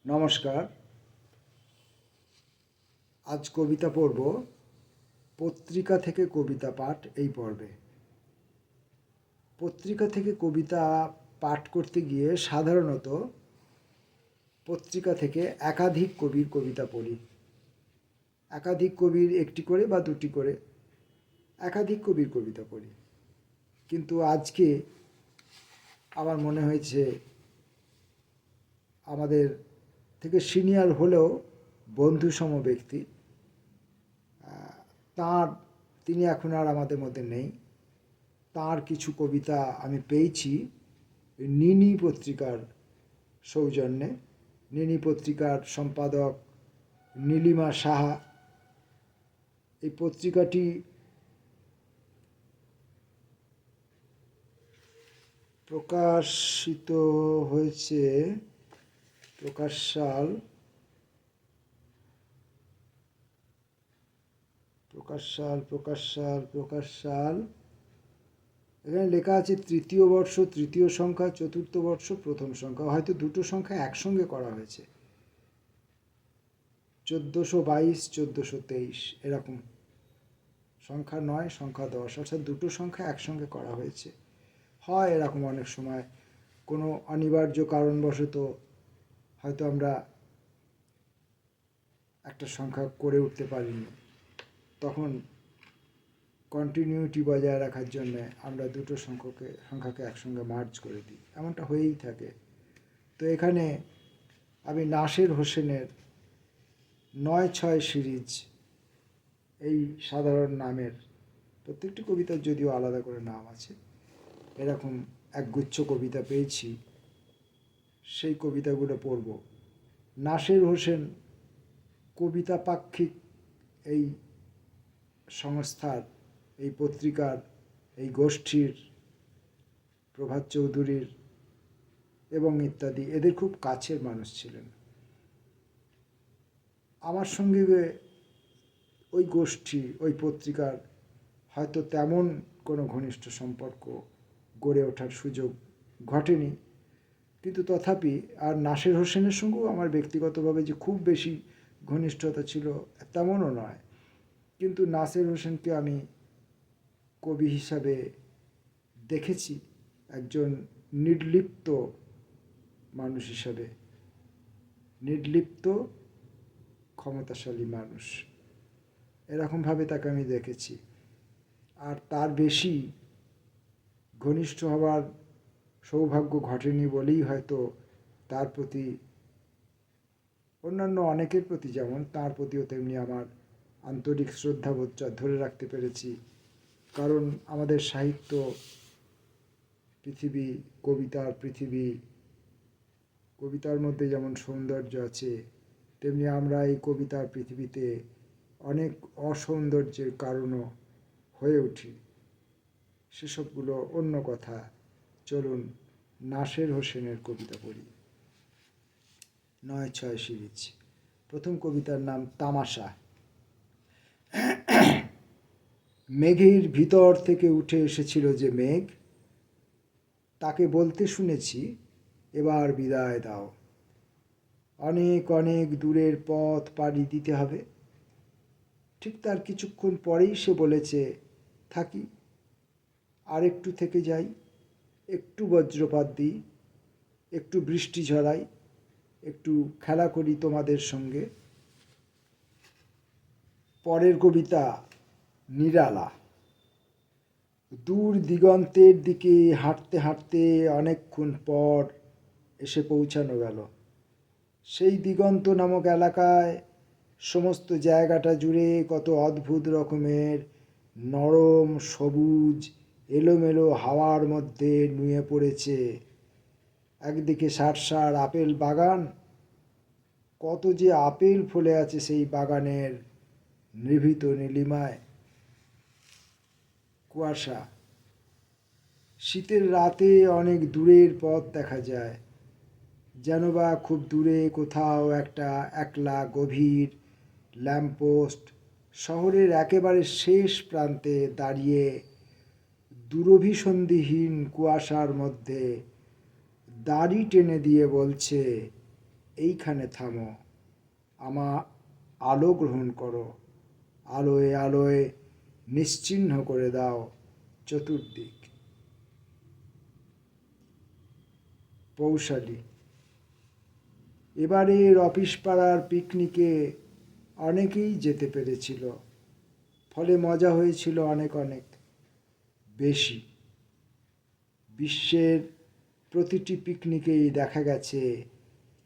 নমস্কার। আজ কবিতা পড়ব পত্রিকা থেকে কবিতা পাঠ এই পর্বে। পত্রিকা থেকে কবিতা পাঠ করতে গিয়ে সাধারণত পত্রিকা থেকে একাধিক কবির কবিতা পড়ি। একাধিক কবির একটি করে বা দুটি করে একাধিক কবির কবিতা পড়ি। কিন্তু আজকে আমার মনে হয়েছে আমাদের থেকে সিনিয়র হলেও বন্ধুসম ব্যক্তি, তিনি এখন আর আমাদের মধ্যে নেই। তার কিছু কবিতা আমি পেয়েছি নিনি পত্রিকার সৌজন্যে। নিনি পত্রিকার সম্পাদক নীলিমা সাহা। এই পত্রিকাটি প্রকাশিত হয়েছে, প্রকাশ সাল এখানে লেখা আছে তৃতীয় বর্ষ তৃতীয় সংখ্যা, চতুর্থ বর্ষ প্রথম সংখ্যা। হয়তো দুটো সংখ্যা একসঙ্গে করা হয়েছে, 1422, 1423 এরকম সংখ্যা 9, সংখ্যা 10, অর্থাৎ দুটো সংখ্যা একসঙ্গে করা হয়েছে। হয় এরকম অনেক সময় কোনো অনিবার্য কারণবশত হয়তো আমরা একটা সংখ্যা করে উঠতে পারিনি, তখন কন্টিনিউটি বজায় রাখার জন্য আমরা দুটো সংখ্যাকে একসঙ্গে মার্জ করে দিই। এমনটা হয়েই থাকে। তো এখানে আমি নাসের হোসেনের 9-6 সিরিজ, এই সাধারণ নামের, প্রত্যেকটি কবিতার যদিও আলাদা করে নাম আছে, এরকম একগুচ্ছ কবিতা পেয়েছি। সেই কবিতাগুলো পড়ব। নাসের হোসেন কবিতা পাক্ষিক এই সংস্থার, এই পত্রিকার, এই গোষ্ঠীর, প্রভাত চৌধুরীর এবং ইত্যাদি, এদের খুব কাছের মানুষ ছিলেন। আমার সঙ্গে ওই গোষ্ঠী, ওই পত্রিকার হয়তো তেমন কোনো ঘনিষ্ঠ সম্পর্ক গড়ে ওঠার সুযোগ ঘটেনি, কিন্তু তথাপি আর নাসের হোসেনের সঙ্গেও আমার ব্যক্তিগতভাবে যে খুব বেশি ঘনিষ্ঠতা ছিল তেমনও নয়। কিন্তু নাসের হোসেনকে আমি কবি হিসাবে দেখেছি একজন নির্লিপ্ত মানুষ হিসাবে, নির্লিপ্ত ক্ষমতাশালী মানুষ, এরকমভাবে তাকে আমি দেখেছি। আর তার বেশি ঘনিষ্ঠ হওয়ার সৌভাগ্য ঘটেনি বলেই হয়তো তার প্রতি, অন্যান্য অনেকের প্রতি যেমন, তার প্রতিও তেমনি আমার আন্তরিক শ্রদ্ধাবোধটা ধরে রাখতে পেরেছি। কারণ আমাদের সাহিত্য পৃথিবী, কবিতার পৃথিবী, কবিতার মধ্যে যেমন সৌন্দর্য আছে, তেমনি আমরা এই কবিতার পৃথিবীতে অনেক অসৌন্দর্যের কারণও হয়ে উঠি। সেসবগুলো অন্য কথা। চলুন নাসের হোসেনের কবিতা পড়ি। 9-6 সিরিজ। প্রথম কবিতার নাম তামাশা। মেঘের ভিতর থেকে উঠে এসেছিল যে মেঘ, তাকে বলতে শুনেছি এবার বিদায় দাও। অনেক অনেক দূরের পথ পাড়ি দিতে হবে। ঠিক তার কিছুক্ষণ পরেই সে বলেছে, থাকি, আর একটু থেকে যাই, একটু বজ্রপাত দিই, একটু বৃষ্টি ঝরাই, একটু খেলা করি তোমাদের সঙ্গে। পরের কবিতা নিরালা। দূর দিগন্তের দিকে হাঁটতে হাঁটতে অনেকক্ষণ পর এসে পৌঁছানো গেল। সেই দিগন্ত নামক এলাকায় সমস্ত জায়গাটা জুড়ে কত অদ্ভুত রকমের নরম সবুজ এলোমেলো হাওয়ার মধ্যে নুয়ে পড়েছে। একদিকে সারসার আপেল বাগান, কত যে আপেল ফলে আছে সেই বাগানের নিভৃত নীলিমায়। কুয়াশা। শীতের রাতে অনেক দূরের পথ দেখা যায়, যেন বা খুব দূরে কোথাও একটা একলা গভীর ল্যাম্পপোস্ট শহরের একেবারে শেষ প্রান্তে দাঁড়িয়ে দূরভিসন্ধিহীন কুয়াশার মধ্যে দাড়ি টেনে দিয়ে বলছে, এইখানে থামো, আলো গ্রহণ করো, আলোয় আলোয় নিশ্চিহ্ন করে দাও চতুর্দিক। পৌষালি। এবারের অফিস পাড়ার পিকনিকে অনেকেই যেতে পেরেছিল, ফলে মজা হয়েছিল অনেক অনেক বেশি। বিশ্বের প্রতিটি পিকনিকেই দেখা গেছে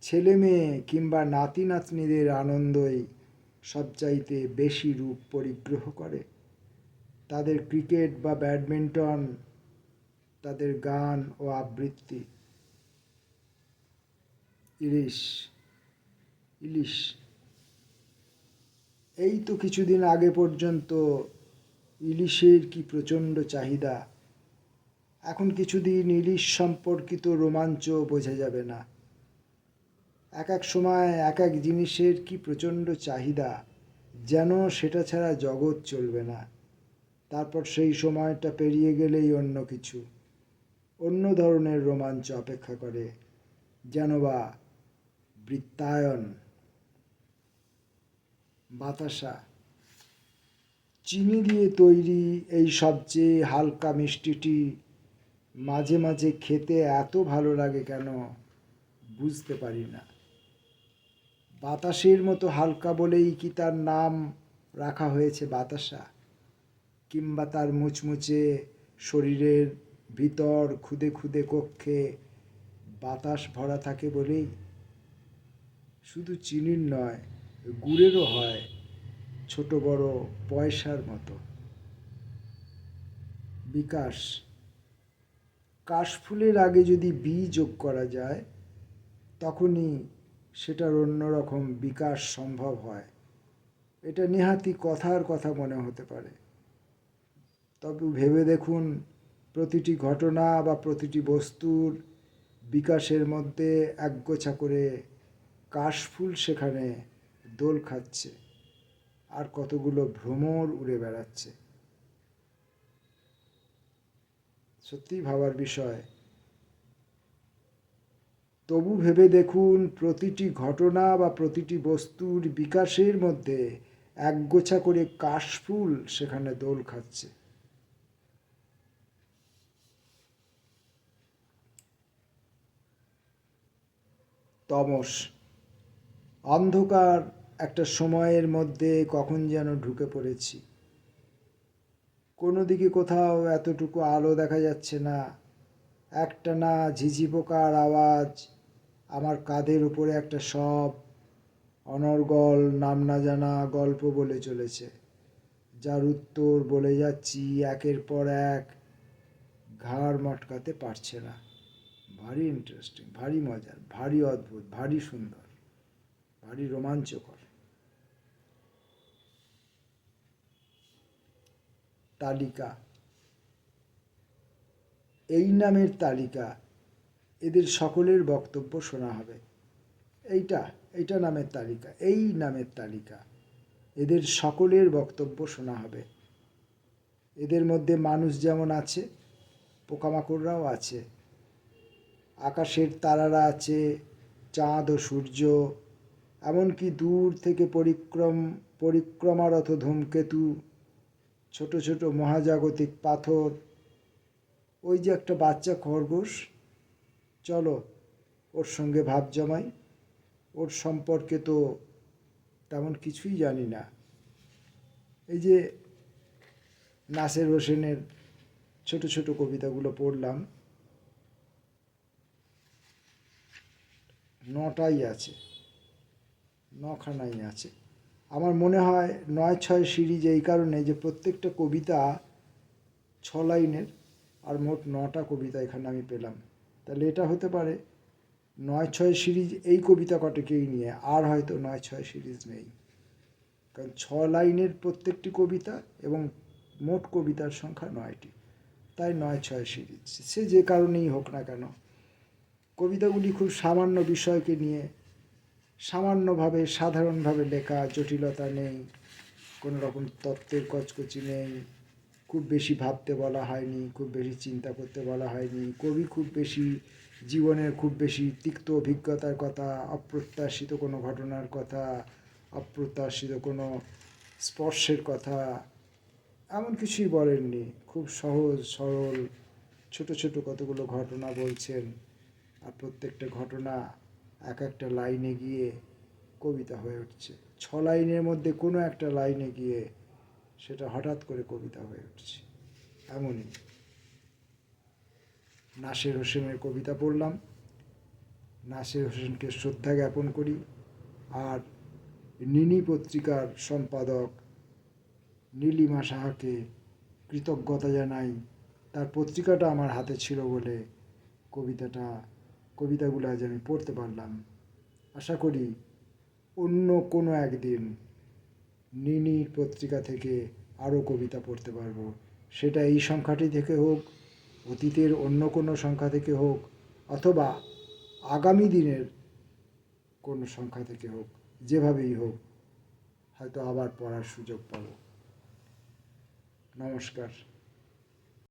ছেলে মেয়ে কিংবা নাতি নাতনিদের আনন্দই সবচাইতে বেশি রূপ পরিগ্রহ করে। তাদের ক্রিকেট বা ব্যাডমিন্টন, তাদের গান ও আবৃত্তি। ইলিশ। ইলিশ এই তো কিছুদিন আগে পর্যন্ত ইলিশের কি প্রচণ্ড চাহিদা। এখন কিছুদিন ইলিশ সম্পর্কিত রোমাঞ্চ বোঝা যাবে না। এক এক সময় এক এক জিনিসের কি প্রচণ্ড চাহিদা, যেন সেটা ছাড়া জগৎ চলবে না। তারপর সেই সময়টা পেরিয়ে গেলেই অন্য কিছু, অন্য ধরনের রোমাঞ্চ অপেক্ষা করে, যেন বা বৃত্তায়ন। বাতাসা। চিনি দিয়ে তৈরি এই সবচেয়ে হালকা মিষ্টিটি মাঝে মাঝে খেতে এত ভালো লাগে কেন বুঝতে পারি না। বাতাসের মতো হালকা বলেই কি তার নাম রাখা হয়েছে বাতাসা, কিংবা তার মুচমুচে শরীরের ভিতর খুদে খুদে কক্ষে বাতাস ভরা থাকে বলেই? শুধু চিনির নয়, গুড়েরও হয় ছোট বড় পয়সার মতো। বিকাশ। কাশফুলের আগে যদি বি যোগ করা যায়, তখনই সেটার অন্যরকম বিকাশ সম্ভব হয়। এটা নেহাতি কথার কথা মনে হতে পারে, তবে ভেবে দেখুন, প্রতিটি ঘটনা বা প্রতিটি বস্তুর বিকাশের মধ্যে একগোছা করে কাশফুল সেখানে দোল খাচ্ছে, আর কতগুলো ভ্রমর উড়ে বেড়াচ্ছে। সত্যিই ভাবার বিষয়। তবু ভেবে দেখুন, প্রতিটি ঘটনা বা প্রতিটি বস্তুর বিকাশের মধ্যে একগোছা করে কাশফুল সেখানে দোল খাচ্ছে। তমস। অন্ধকার একটা সময়ের মধ্যে কখন যেন ঢুকে পড়েছি। কোনো দিকে কোথাও এতটুকু আলো দেখা যাচ্ছে না। একটানা ঝিঝি পোকার আওয়াজ আমার কাঁধের উপরে একটা সব অনর্গল নাম না জানা গল্প বলে চলেছে, যার উত্তর বলে যাচ্ছি একের পর এক, ঘাড় মটকাতে পারছে না। ভারী ইন্টারেস্টিং, ভারী মজার, ভারী অদ্ভুত, ভারী সুন্দর, ভারী রোমাঞ্চকর। তালিকা। এই নামের তালিকা, এদের সকলের বক্তব্য শোনা হবে। এইটা নামের তালিকা, এই নামের তালিকা, এদের সকলের বক্তব্য শোনা হবে। এদের মধ্যে মানুষ যেমন আছে, পোকামাকড়রাও আছে, আকাশের তারারা আছে, চাঁদ ও সূর্য, এমনকি দূর থেকে পরিক্রমারত ধূমকেতু, ছোট ছোট মহাজাগতিক পাথর। ওই যে একটা বাচ্চা খরগোশ, চলো ওর সঙ্গে ভাব জমাই। ওর সম্পর্কে তো তেমন কিছুই জানি না। এই যে নাসের হোসেনের ছোট ছোট কবিতাগুলো পড়লাম, 9টাই আছে, 9খানাই আছে। আমার মনে হয় 9-6 সিরিজ এই কারণে যে প্রত্যেকটা কবিতা 6 লাইনের, আর মোট 9টা কবিতা এখানে আমি পেলাম। তাহলে এটা হতে পারে 9-6 সিরিজ এই কবিতা কটাকেই নিয়ে, আর হয়তো 9-6 সিরিজ নেই, কারণ 6 লাইনের প্রত্যেকটি কবিতা এবং মোট কবিতার সংখ্যা 9টি, তাই 9-6 সিরিজ। সে যে কারণেই হোক না কেন, কবিতাগুলি খুব সামান্য বিষয়কে নিয়ে সামান্যভাবে সাধারণভাবে লেখা, জটিলতা নেই, কোনো রকম তত্ত্বের কচকচি নেই, খুব বেশি ভাবতে বলা হয়নি, খুব বেশি চিন্তা করতে বলা হয়নি, কবি খুব বেশি জীবনের খুব বেশি তিক্ত অভিজ্ঞতার কথা, অপ্রত্যাশিত কোনো ঘটনার কথা, অপ্রত্যাশিত কোনো স্পর্শের কথা এমন কিছুই বলেননি। খুব সহজ সরল ছোট ছোট কতগুলো ঘটনা বলছেন, আর প্রত্যেকটা ঘটনা এক একটা লাইনে গিয়ে কবিতা হয়ে উঠছে। 6 লাইনের মধ্যে কোনো একটা লাইনে গিয়ে সেটা হঠাৎ করে কবিতা হয়ে উঠছে। এমনই নাসির হোসেনের কবিতা পড়লাম, নাসির হোসেনকে শ্রদ্ধা জ্ঞাপন করি, আর নিনি পত্রিকার সম্পাদক নীলিমা সাহাকে কৃতজ্ঞতা জানাই। তার পত্রিকাটা আমার হাতে ছিল বলে কবিতাগুলো আজ আমি পড়তে পারলাম। আশা করি অন্য কোনো একদিন নিনির পত্রিকা থেকে আরও কবিতা পড়তে পারবো। সেটা এই সংখ্যাটি থেকে হোক, অতীতের অন্য কোনো সংখ্যা থেকে হোক, অথবা আগামী দিনের কোনো সংখ্যা থেকে হোক, যেভাবেই হোক হয়তো আবার পড়ার সুযোগ পাবো। নমস্কার।